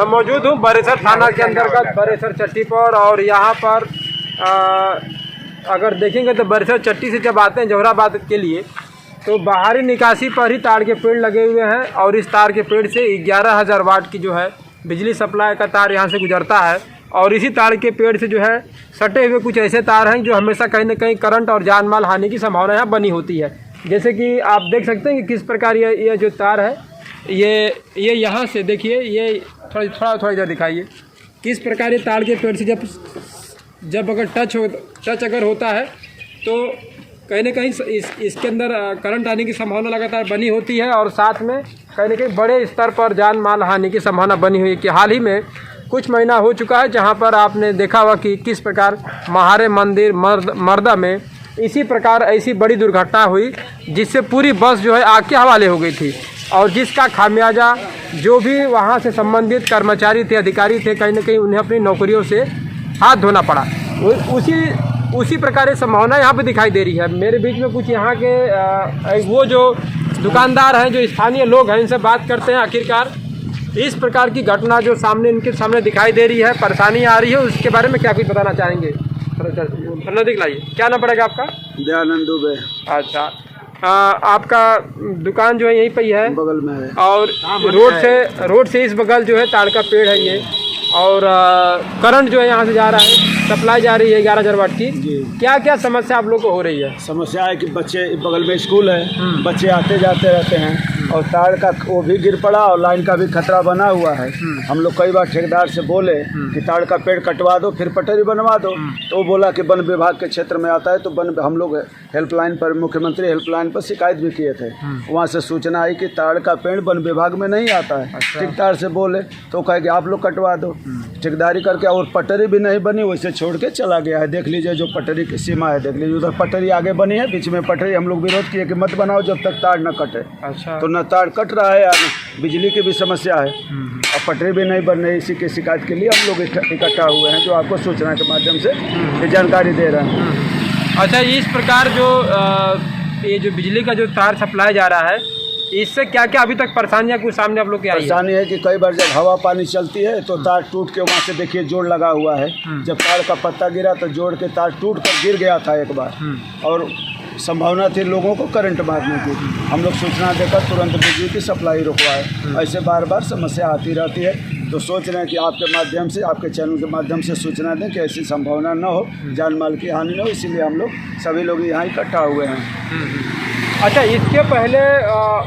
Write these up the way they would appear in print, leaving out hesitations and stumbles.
मैं मौजूद हूँ बरेसर थाना के अंतर्गत बरेसर चट्टी पर। और यहाँ पर अगर देखेंगे तो बरेसर चट्टी से जब आते हैं जौहराबाद के लिए तो बाहरी निकासी पर ही तार के पेड़ लगे हुए हैं। और इस तार के पेड़ से 11,000 वाट की जो है बिजली सप्लाई का तार यहाँ से गुजरता है। और इसी तार के पेड़ से जो है सटे हुए कुछ ऐसे तार हैं जो हमेशा कहीं ना कहीं करंट और जान माल हानि की संभावना यहाँ बनी होती है। जैसे कि आप देख सकते हैं कि किस प्रकार ये जो तार है ये यहाँ से देखिए, ये थोड़ा इधर दिखाइए किस प्रकार ये तार के पेड़ से जब अगर टच अगर होता है तो कहीं ना कहीं इसके अंदर करंट आने की संभावना लगातार बनी होती है। और साथ में कहीं ना कहीं बड़े स्तर पर जान माल हानि की संभावना बनी हुई है कि हाल ही में कुछ महीना हो चुका है जहां पर आपने देखा हुआ कि किस प्रकार महारे मंदिर मर्दा में इसी प्रकार ऐसी बड़ी दुर्घटना हुई जिससे पूरी बस जो है आग के हवाले हो गई थी। और जिसका खामियाजा जो भी वहां से संबंधित कर्मचारी थे, अधिकारी थे, कहीं ना कहीं उन्हें अपनी नौकरियों से हाथ धोना पड़ा। उसी प्रकार की संभावना यहाँ पे दिखाई दे रही है। मेरे बीच में कुछ यहाँ के वो जो दुकानदार हैं, जो स्थानीय लोग हैं, इनसे बात करते हैं। आखिरकार इस प्रकार की घटना जो इनके सामने दिखाई दे रही है, परेशानी आ रही है, उसके बारे में क्या कुछ बताना चाहेंगे? नजदीक लाइए। क्या नाम पड़ेगा आपका? दयानंद दुबे। अच्छा, आपका दुकान जो है यहीं पर ही है? बगल में है। और रोड से इस बगल जो है ताड़ का पेड़ है ये। और करंट जो है यहाँ से जा रहा है, सप्लाई जा रही है 11,000 वाट की। क्या क्या समस्या आप लोग को हो रही है? समस्या है कि बच्चे, बगल में स्कूल है, बच्चे आते जाते रहते हैं और तार का वो भी गिर पड़ा और लाइन का भी खतरा बना हुआ है। हम लोग कई बार ठेकेदार से बोले कि ताड़ का पेड़ कटवा दो फिर पटरी बनवा दो, तो वो बोला कि वन विभाग के क्षेत्र में आता है। तो हम लोग हेल्पलाइन पर, मुख्यमंत्री हेल्पलाइन पर शिकायत भी किए थे। वहाँ से सूचना आई कि ताड़ का पेड़ वन विभाग में नहीं आता है। ठेकेदार से बोले तो कहे कि आप लोग कटवा दो, ठेकेदारी करके। और पटरी भी नहीं बनी, वैसे छोड़ के चला गया है। देख लीजिए जो पटरी की सीमा है, देख लीजिए उधर पटरी आगे बनी है, बीच में पटरी। हम लोग विरोध किए कि मत बनाओ जब तक तार न कटे। अच्छा, तो न तार कट रहा है, बिजली की भी समस्या है और पटरी भी नहीं बन रही। इसी की शिकायत के लिए हम लोग इकट्ठा हुए हैं, जो आपको सूचना के माध्यम से ये जानकारी दे रहे हैं। अच्छा, इस प्रकार जो ये जो बिजली का जो तार सप्लाई जा रहा है, इससे क्या क्या अभी तक परेशानियां कुछ सामने आप लोग की आई है? परेशानी है कि कई बार जब हवा पानी चलती है तो तार टूट के, वहाँ से देखिए जोड़ लगा हुआ है। जब तार का पत्ता गिरा तो जोड़ के तार टूट कर गिर गया था एक बार, और संभावना थी लोगों को करंट मारने की। हम लोग सूचना देकर तुरंत बिजली की सप्लाई रुकवाए। ऐसे बार बार समस्या आती रहती है, तो सोच रहे हैं कि आपके माध्यम से, आपके चैनल के माध्यम से सूचना दें कि ऐसी संभावना न हो, जान माल की हानि न हो। इसीलिए हम लोग सभी लोग यहाँ इकट्ठा हुए हैं। अच्छा, इसके पहले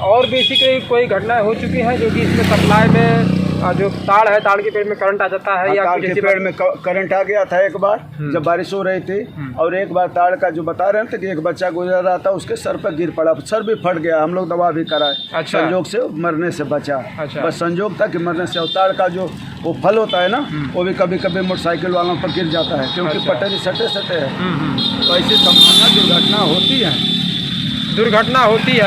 और भी इसी की कोई घटना हो चुकी है जो कि इसमें सप्लाई में जो तार है, तार के पेड़ में करंट आ जाता है? या तार के पेड़ में करंट आ गया था एक बार जब बारिश हो रही थी। और एक बार तार का जो बता रहे थे कि एक बच्चा गुजर रहा था, उसके सर पर गिर पड़ा, सर भी फट गया। हम लोग दवा भी कराए। अच्छा। संजोग से मरने से बचा। अच्छा। बस संजोग था कि मरने से। और तार का जो वो फल होता है ना, वो भी कभी कभी मोटरसाइकिल वालों पर गिर जाता है, क्योंकि पटरी सटे है। तो ऐसी संभावना दुर्घटना होती है।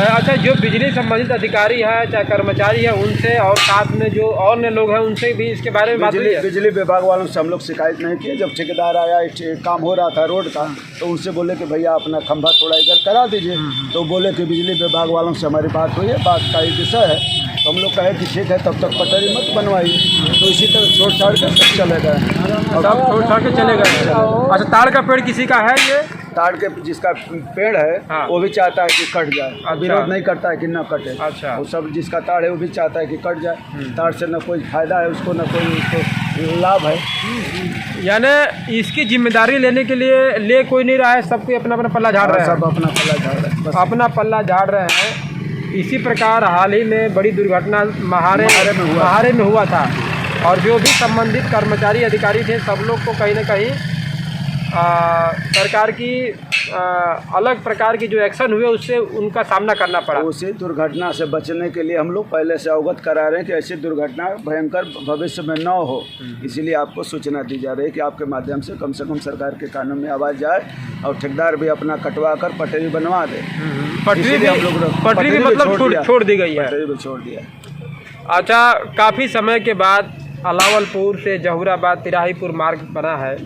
अच्छा, जो बिजली संबंधित अधिकारी है, चाहे कर्मचारी है, उनसे और साथ में जो और ने लोग हैं उनसे भी इसके बारे में बात हुई है? बिजली विभाग वालों से हम लोग शिकायत नहीं किए। जब ठेकेदार आया, एक काम हो रहा था रोड का, तो उनसे बोले कि भैया अपना खंभा थोड़ा इधर करा दीजिए। तो बोले कि बिजली विभाग वालों से हमारी बात हुई है, बात का ही विषय है। तो हम लोग कहे कि ठीक है, तब तक पटरी मत बनवाइए। तो इसी तरह छोड़ छाड़ कर सब चले गए। छोड़ छाड़ के चले गए। अच्छा, ताड़ का पेड़ किसी का है? ये ताड़ के जिसका पेड़ है, हाँ, वो भी चाहता है कि कट जाए। अच्छा। विरोध नहीं करता है कि न कटे। अच्छा। वो सब जिसका ताड़ है वो भी चाहता है कि कट जाए। ताड़ से न कोई फायदा है उसको, न कोई उसको लाभ है। यानी इसकी जिम्मेदारी लेने के लिए कोई नहीं रहा है, सबको अपना अपना पल्ला झाड़ रहे हैं। सब अपना पल्ला झाड़ रहे हैं, अपना पल्ला झाड़ रहे हैं। इसी प्रकार हाल ही में बड़ी दुर्घटना महारे में हुआ था। और जो भी संबंधित कर्मचारी अधिकारी थे, सब लोग को कहीं ना कहीं सरकार की अलग प्रकार की जो एक्शन हुए उससे उनका सामना करना पड़ा। उसी दुर्घटना से बचने के लिए हम लोग पहले से अवगत करा रहे हैं कि ऐसी दुर्घटना भयंकर भविष्य में न हो। इसीलिए आपको सूचना दी जा रही है कि आपके माध्यम से कम सरकार के कानून में आवाज़ जाए और ठेकेदार भी अपना कटवा कर पटरी बनवा दे। पटरी भी मतलब छोड़ दी गई है? पटरी भी छोड़ दिया। अच्छा, काफ़ी समय के बाद अलावलपुर से जहूराबाद तिराहीपुर मार्ग बना है।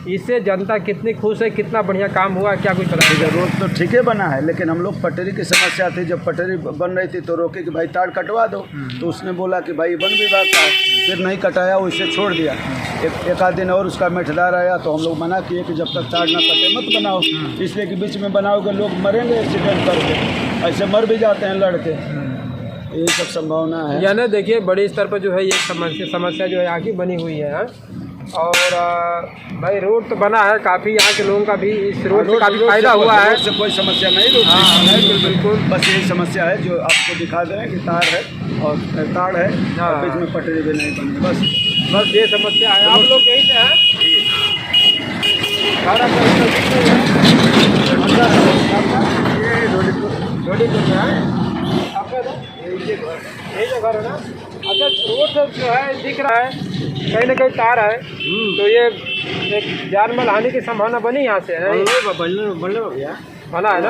इससे जनता कितनी खुश है, कितना बढ़िया काम हुआ, क्या कुछ बताइए। रोड तो ठीक है बना है, लेकिन हम लोग पटरी की समस्या थी। जब पटरी बन रही थी तो रोके कि भाई तार कटवा दो, तो उसने बोला कि भाई वन विभाग का है, फिर नहीं कटाया, वैसे छोड़ दिया। एक आध दिन और उसका मेठदार आया तो हम लोग मना किए कि जब तक तार ना कटे मत बनाओ, इसलिए कि बीच में बनाओगे लोग मरेंगे एक्सीडेंट करके, ऐसे मर भी जाते हैं लड़के, यही सब संभावना है। यानी देखिए बड़े स्तर पर जो है ये समस्या जो है यहाँ की बनी हुई है। और भाई रोड तो बना है, काफ़ी यहाँ के लोगों का भी इस रोड से काफ़ी फायदा हुआ है। से कोई समस्या नहीं, हाँ बिल्कुल। बस यही समस्या है जो आपको दिखा दें कि तार है और तार है और बीच में पटरी भी नहीं बनी, बस ये समस्या है। आप लोग यहीं से हैं? यही जो घर है ना। अच्छा रोड से जो है दिख रहा है कहीं ना कहीं तार है, तो ये एक जान माल हानि की संभावना बनी यहाँ से है। बना है ना,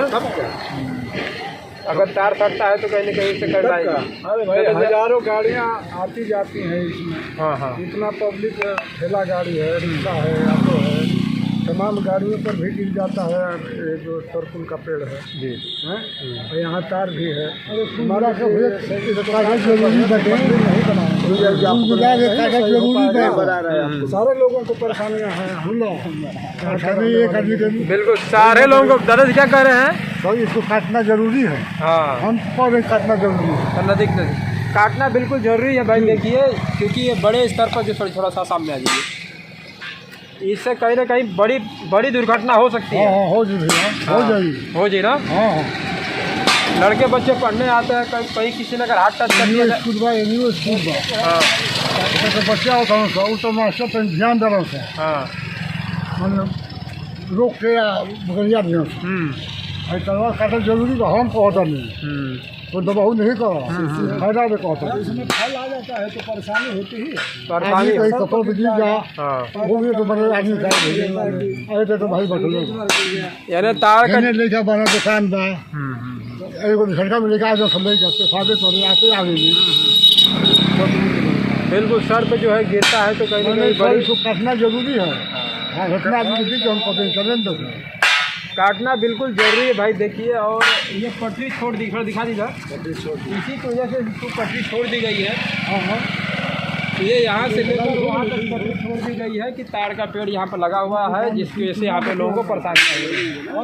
अगर तार फटता है तो कहीं ना कहीं से कर जाएगा। अरे भाई हजारों गाड़ियाँ आती जाती हैं इसमें। हाँ हाँ, इतना पब्लिक ठेला गाड़ी है, रिक्शा है, ऑटो है, तमाम गाड़ियों पर भी गिर जाता है। ये जो सरकुल का पेड़ है जी हैं, और यहाँ तार भी है। हमारा कागज जरूरी बना रहे हैं, सारे लोगों को परेशानियाँ हैं। हम लोग बिल्कुल सारे लोगों को दादा क्या कह रहे हैं, तो इसको काटना जरूरी है। हाँ हम पौधे काटना जरूरी है, नजदीक काटना बिल्कुल जरूरी है भाई। देखिए क्योंकि ये बड़े स्तर पर जो थोड़ा सा सामने आ जाइए, इससे कहीं ना कहीं बड़ी दुर्घटना हो सकती है। हो जाएगी हो जी ना। हाँ, लड़के बच्चे पढ़ने आते हैं, कहीं किसी ने अगर हाथ टच कर दिया हाँ तो बच्चा होता है तो मास्टर पर ध्यान दे रहा है, हाँ मतलब रोक के बगलिया दिया तलवार काटना जरूरी तो हम कहता नहीं, तो दबाऊ नहीं करा फायदा भी कहता। इसमें फल आ जाता है तो परेशानी होती ही परेशानी कहीं कपड़ भी गिर जा वो भी तो बड़े आदमी अरे तो भाई बटल यानी तार का लेके बना दुकान बा एगो झटका में लेके आ जाओ सब लेके फायदे तो आते आ गई। बिल्कुल सर पे जो है गिरता है तो कहीं ना कहीं बड़ी इसको काटना जरूरी है। हाँ घटना आदमी दी हम पता चलें तो काटना बिल्कुल जरूरी है भाई। देखिए और ये पटरी छोड़ दिखा दीजिए, इसी की वजह से इसको पटरी छोड़ दी गई है। हाँ ये यहाँ से लेकर वहाँ तक पटरी छोड़ दी गई है कि ताड़ का पेड़ यहाँ पर लगा हुआ है, जिसकी वजह से यहाँ पे लोगों को परेशानी हो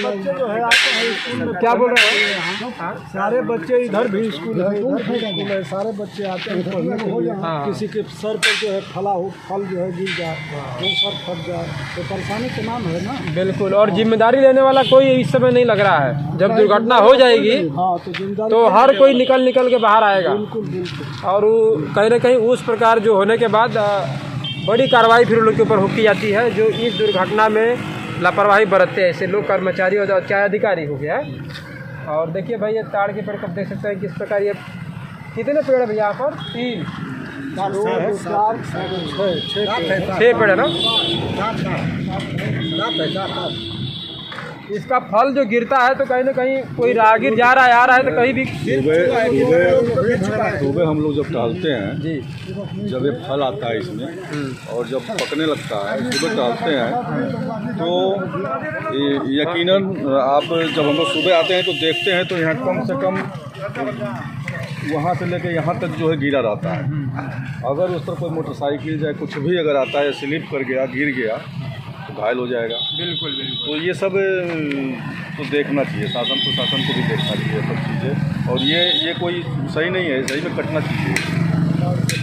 बच्चे जो है आते हैं स्कूल में, क्या बोल रहे हैं सारे बच्चे इधर भी स्कूल है, इधर भी स्कूल है, सारे बच्चे आते हैं पढ़ने के लिए। किसी के सर पर जो है फल जो है गिर जाए, वो सर फट जाए तो परेशानी तमाम है ना। बिल्कुल, और जिम्मेदारी लेने वाला कोई इस समय नहीं लग रहा है। जब दुर्घटना हो जाएगी हाँ तो जिम्मेदारी तो हर कोई निकल के बाहर आएगा। बिल्कुल और कहीं ना कहीं उस प्रकार जो होने के बाद बड़ी कार्रवाई फिर उन लोग के ऊपर होती जाती है जो इस दुर्घटना में लापरवाही बरतते हैं, ऐसे लोग कर्मचारी और चाहे अधिकारी हो गया। और देखिए भाई ये ताड़ के पेड़ को देख सकते हैं किस प्रकार। ये कितने पेड़ है भैया यहाँ पर? 3 6 पेड़ है ना। इसका फल जो गिरता है तो कहीं ना कहीं कोई राहगीर जा रहा है आ रहा है तो कहीं भी सुबह हम लोग जब टहलते हैं जी, जब ये फल आता है इसमें और जब पकने लगता है सुबह टहलते हैं तो यकीनन आप जब हम लोग सुबह आते हैं तो देखते हैं तो यहाँ कम से कम वहाँ से लेके यहाँ तक जो है गिरा रहता है। अगर उस पर कोई मोटरसाइकिल या कुछ भी अगर आता है स्लिप कर गया गिर गया तो घायल हो जाएगा। बिल्कुल बिल्कुल। तो ये सब तो देखना चाहिए, शासन प्रशासन को भी देखना चाहिए सब चीज़ें, और ये कोई सही नहीं है, सही में कटना चाहिए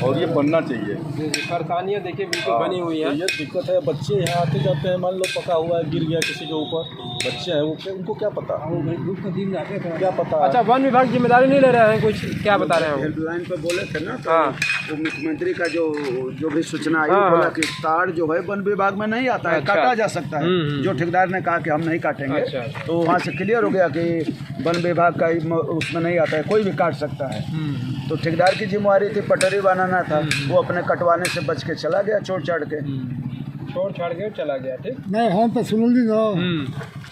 और ये बनना चाहिए। परेशानियाँ देखिए बिल्कुल बनी हुई है। ये दिक्कत है, बच्चे यहाँ आते जाते हैं, मान लो पका हुआ है गिर गया किसी के ऊपर, बच्चे हैं वो उनको क्या पता, क्या पता। अच्छा वन विभाग जिम्मेदारी नहीं ले रहे हैं कुछ, क्या बता रहे हैं? हेल्पलाइन पे बोले थे ना तो हाँ। वो मुख्यमंत्री का जो भी सूचना आई हाँ, बोला हाँ। कि तार जो है वन विभाग में नहीं आता है, अच्छा। काटा जा सकता है। जो ठेकेदार ने कहा कि हम नहीं काटेंगे, अच्छा। तो वहाँ से क्लियर हो गया कि वन विभाग का उसमें नहीं आता है, कोई भी काट सकता है। तो ठेकेदार की जिम्मेवारी थी, पटरी बनाना था, वो अपने कटवाने से बच के चला गया, छोड़ छाड़ के छोड़ छाड़ के चला गया। ठीक नहीं, हम तो सुन ली ना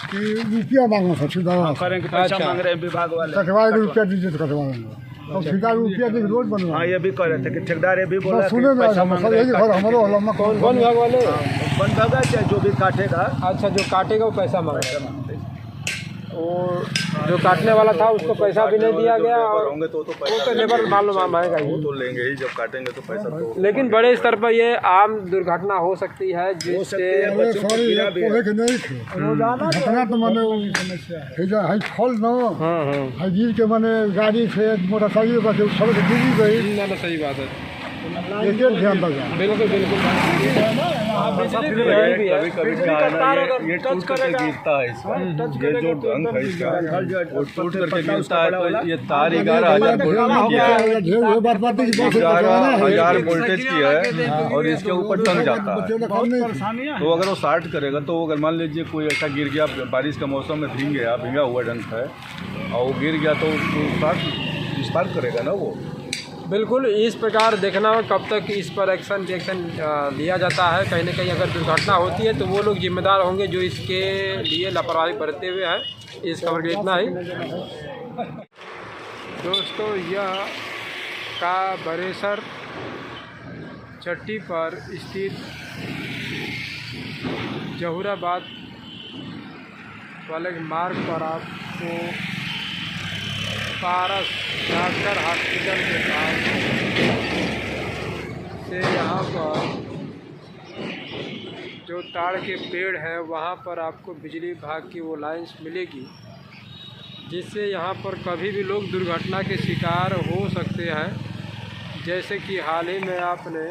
कि रुपया मांगना था, अच्छा। मांग रहे हैं विभाग वाले, कटवा रुपया दीजिए तो कटवा लेंगे। और ठेकेदार रुपया के रोड बनवा। हाँ, ये भी कह रहे थे कि ठेकेदार ये भी बोला कि सुने पैसा मांग सब रहे यही हैं, घर हमारो हलमा कौन वन विभाग वाले? वन विभाग चाहे जो भी काटेगा अच्छा, जो काटेगा वो पैसा मांगेगा। और जो काटने वाला था उसको पैसा भी नहीं दिया गया, और होंगे तो वो तो लेबर मालूम आएगा वो ही। तो लेंगे ही, जब काटेंगे तो पैसा तो लेकिन बड़े स्तर पर ये आम दुर्घटना हो सकती है जिससे अरे सॉरी ये कोहे के नहीं थे रोजाना घटना तो माने है फल न है गिर के माने गाड़ी से मोटरसाइकिल पर से सब गिरी गई। ना सही बात है, एक ध्यान दो। बिल्कुल बिल्कुल। कभी कभी क्या है ना, ये टूट करके गिरता है इसका, ये जो ढंग है इसका वो टूट करके गिरता है। तो ये तार 11,000 वोल्ट की है, 11,000 वोल्टेज की है, और इसके ऊपर टंग जाता है। तो अगर वो शार्ट करेगा तो अगर मान लीजिए कोई ऐसा गिर गया, बारिश का मौसम में भींगा हुआ ढंग है और वो गिर गया तो उसको स्पार्क करेगा ना वो। बिल्कुल, इस प्रकार देखना हो कब तक इस पर एक्शन लिया जाता है। कहीं ना कहीं अगर दुर्घटना होती है तो वो लोग जिम्मेदार होंगे जो इसके लिए लापरवाही बरते हुए हैं। इस खबर के इतना ही दोस्तों। यह का बरेसर चट्टी पर स्थित जहूराबाद वाले मार्ग पर आपको पारस डॉक्टर हॉस्पिटल के पास से यहाँ पर जो ताड़ के पेड़ हैं वहाँ पर आपको बिजली विभाग की वो लाइन्स मिलेगी, जिससे यहाँ पर कभी भी लोग दुर्घटना के शिकार हो सकते हैं। जैसे कि हाल ही में आपने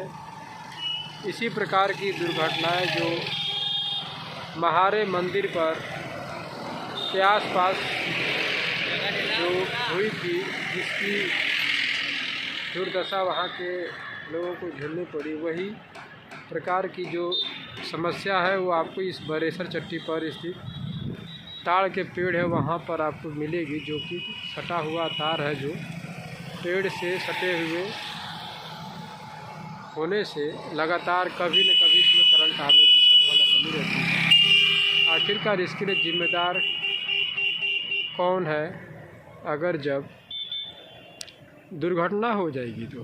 इसी प्रकार की दुर्घटनाएं जो महारे मंदिर पर के आसपास जो हुई थी, जिसकी दुर्दशा वहाँ के लोगों को झेलनी पड़ी, वही प्रकार की जो समस्या है वो आपको इस बरेसर चट्टी पर स्थित ताड़ के पेड़ है वहाँ पर आपको मिलेगी, जो कि सटा हुआ तार है, जो पेड़ से सटे हुए होने से लगातार कभी न कभी इसमें करंट आने की संभावना बनी रहती है। आखिरकार इसके लिए जिम्मेदार कौन है अगर जब दुर्घटना हो जाएगी तो?